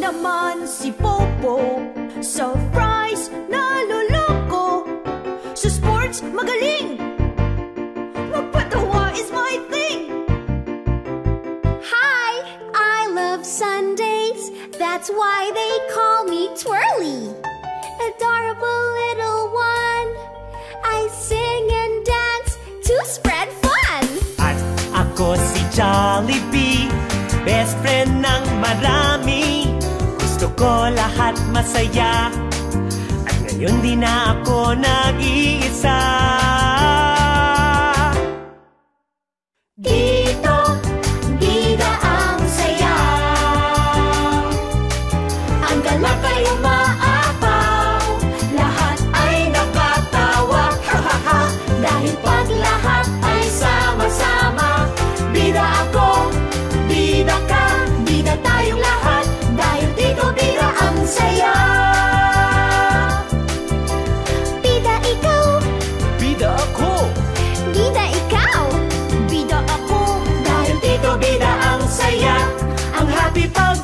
naman si Popo. Sa fries, naloloko. Sa sports, magaling. Magpatawa is my thing. Hi, I love Sundays. That's why they call me Twirly. Adorable little one. I sing and dance to spread fun. At ako si Jollibee, best friend ng marami. Gusto ko lahat masaya, at ngayon di na ako nag-iisa. Dito, bida ang saya. Ang galak ay umaapaw. Lahat ay nakatawa. Ha ha ha. Dahil pag lahat ay sama-sama. Bida ako, bida ka, bida tayong lahat. Dahil dito bida ang saya. Bida ikaw, Bida ako! bida ikaw. Bida ako. Dahil dito bida ang saya. Ang happy pag